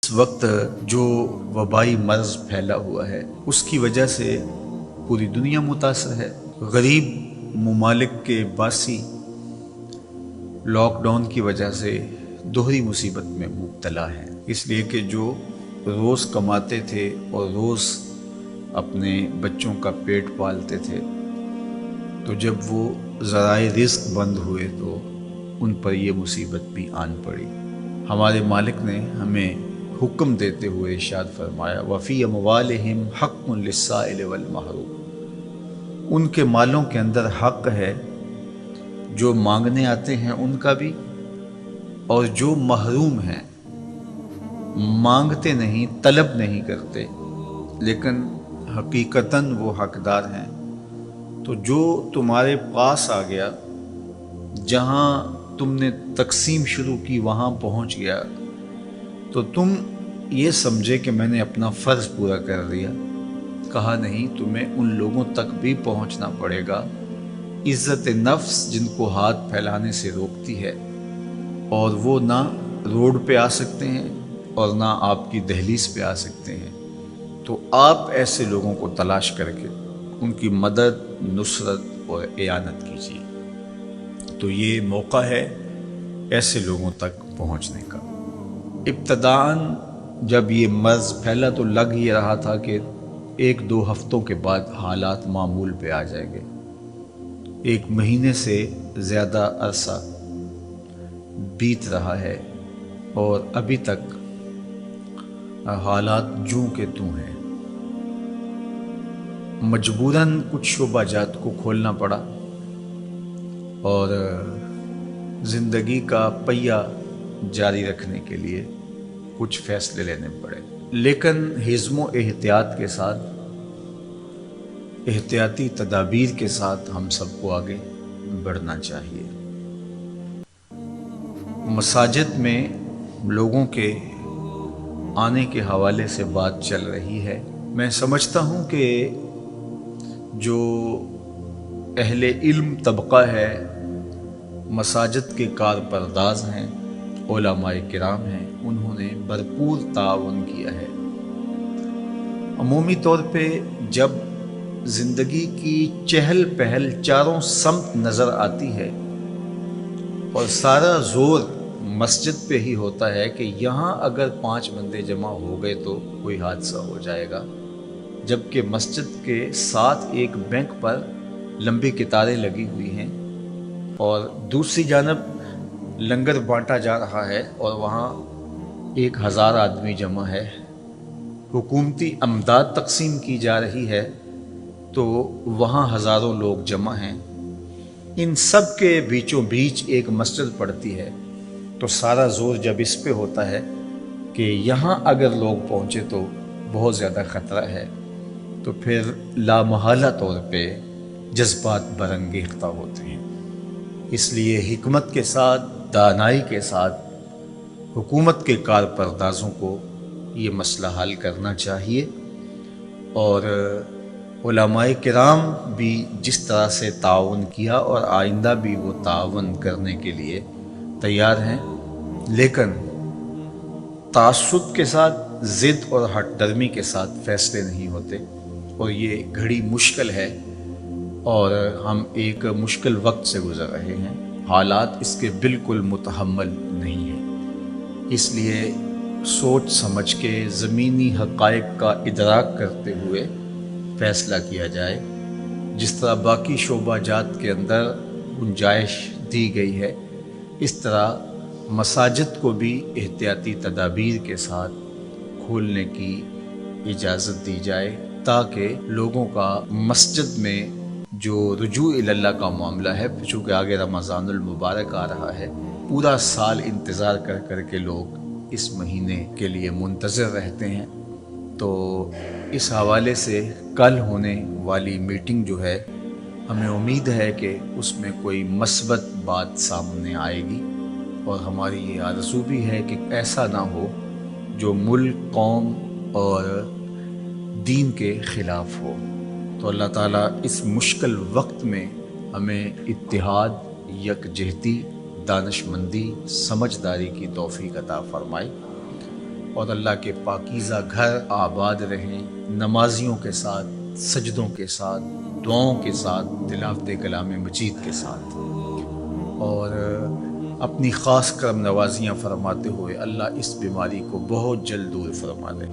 اس وقت جو وبائی مرض پھیلا ہوا ہے اس کی وجہ سے پوری دنیا متاثر ہے۔ غریب ممالک کے باسی لاک ڈاؤن کی وجہ سے دوہری مصیبت میں مبتلا ہیں، اس لیے کہ جو روز کماتے تھے اور روز اپنے بچوں کا پیٹ پالتے تھے، تو جب وہ ذرائع رزق بند ہوئے تو ان پر یہ مصیبت بھی آن پڑی۔ ہمارے مالک نے ہمیں حکم دیتے ہوئے ارشاد فرمایا وَفِي أَمْوَالِهِمْ حَقٌّ لِلسَّائِلِ وَالْمَحْرُومِ، ان کے مالوں کے اندر حق ہے، جو مانگنے آتے ہیں ان کا بھی، اور جو محروم ہیں، مانگتے نہیں، طلب نہیں کرتے لیکن حقیقتاً وہ حقدار ہیں، تو جو تمہارے پاس آ گیا، جہاں تم نے تقسیم شروع کی وہاں پہنچ گیا، تو تم یہ سمجھے کہ میں نے اپنا فرض پورا کر دیا۔ کہا نہیں، تمہیں ان لوگوں تک بھی پہنچنا پڑے گا، عزت نفس جن کو ہاتھ پھیلانے سے روکتی ہے، اور وہ نہ روڈ پہ آ سکتے ہیں اور نہ آپ کی دہلیز پہ آ سکتے ہیں، تو آپ ایسے لوگوں کو تلاش کر کے ان کی مدد، نصرت اور اعانت کیجیے۔ تو یہ موقع ہے ایسے لوگوں تک پہنچنے کا۔ ابتداً جب یہ مرض پھیلا تو لگ یہ رہا تھا کہ 1-2 ہفتوں کے بعد حالات معمول پہ آ جائیں گے۔ 1 مہینے سے زیادہ عرصہ بیت رہا ہے اور ابھی تک حالات جوں کے توں ہیں۔ مجبوراً کچھ شعبہ جات کو کھولنا پڑا اور زندگی کا پہیہ جاری رکھنے کے لیے کچھ فیصلے لینے پڑے، لیکن حزم و احتیاط کے ساتھ، احتیاطی تدابیر کے ساتھ ہم سب کو آگے بڑھنا چاہیے۔ مساجد میں لوگوں کے آنے کے حوالے سے بات چل رہی ہے۔ میں سمجھتا ہوں کہ جو اہل علم طبقہ ہے، مساجد کے کارپرداز ہیں، علماء کرام ہیں، انہوں نے بھرپور تعاون کیا ہے۔ عمومی طور پہ جب زندگی کی چہل پہل چاروں سمت نظر آتی ہے اور سارا زور مسجد پہ ہی ہوتا ہے کہ یہاں اگر 5 بندے جمع ہو گئے تو کوئی حادثہ ہو جائے گا، جبکہ مسجد کے ساتھ ایک بینک پر لمبی قطاریں لگی ہوئی ہیں اور دوسری جانب لنگر بانٹا جا رہا ہے اور وہاں 1000 آدمی جمع ہے، حکومتی امداد تقسیم کی جا رہی ہے تو وہاں ہزاروں لوگ جمع ہیں۔ ان سب کے بیچوں بیچ ایک مسجد پڑتی ہے، تو سارا زور جب اس پہ ہوتا ہے کہ یہاں اگر لوگ پہنچے تو بہت زیادہ خطرہ ہے، تو پھر لامحالہ طور پہ جذبات برانگیختہ ہوتے ہیں۔ اس لیے حکمت کے ساتھ، دانائی کے ساتھ حکومت کے کارپردازوں کو یہ مسئلہ حل کرنا چاہیے، اور علماء کرام بھی جس طرح سے تعاون کیا اور آئندہ بھی وہ تعاون کرنے کے لیے تیار ہیں، لیکن تعصب کے ساتھ، ضد اور ہٹ درمی کے ساتھ فیصلے نہیں ہوتے، اور یہ گھڑی مشکل ہے اور ہم ایک مشکل وقت سے گزر رہے ہیں۔ حالات اس کے بالکل متحمل نہیں ہیں، اس لیے سوچ سمجھ کے زمینی حقائق کا ادراک کرتے ہوئے فیصلہ کیا جائے۔ جس طرح باقی شعبہ جات کے اندر گنجائش دی گئی ہے، اس طرح مساجد کو بھی احتیاطی تدابیر کے ساتھ کھولنے کی اجازت دی جائے، تاکہ لوگوں کا مسجد میں جو رجوع اللہ کا معاملہ ہے، چونکہ آگے رمضان المبارک آ رہا ہے، پورا سال انتظار کر کر کے لوگ اس مہینے کے لیے منتظر رہتے ہیں، تو اس حوالے سے کل ہونے والی میٹنگ جو ہے، ہمیں امید ہے کہ اس میں کوئی مثبت بات سامنے آئے گی، اور ہماری یہ آرزو بھی ہے کہ ایسا نہ ہو جو ملک، قوم اور دین کے خلاف ہو۔ تو اللہ تعالیٰ اس مشکل وقت میں ہمیں اتحاد، یکجہتی، دانشمندی، سمجھداری کی توفیق عطا فرمائے، اور اللہ کے پاکیزہ گھر آباد رہیں، نمازیوں کے ساتھ، سجدوں کے ساتھ، دعاؤں کے ساتھ، تلاوت کلام مجید کے ساتھ، اور اپنی خاص کرم نوازیاں فرماتے ہوئے اللہ اس بیماری کو بہت جلد دور فرما دے۔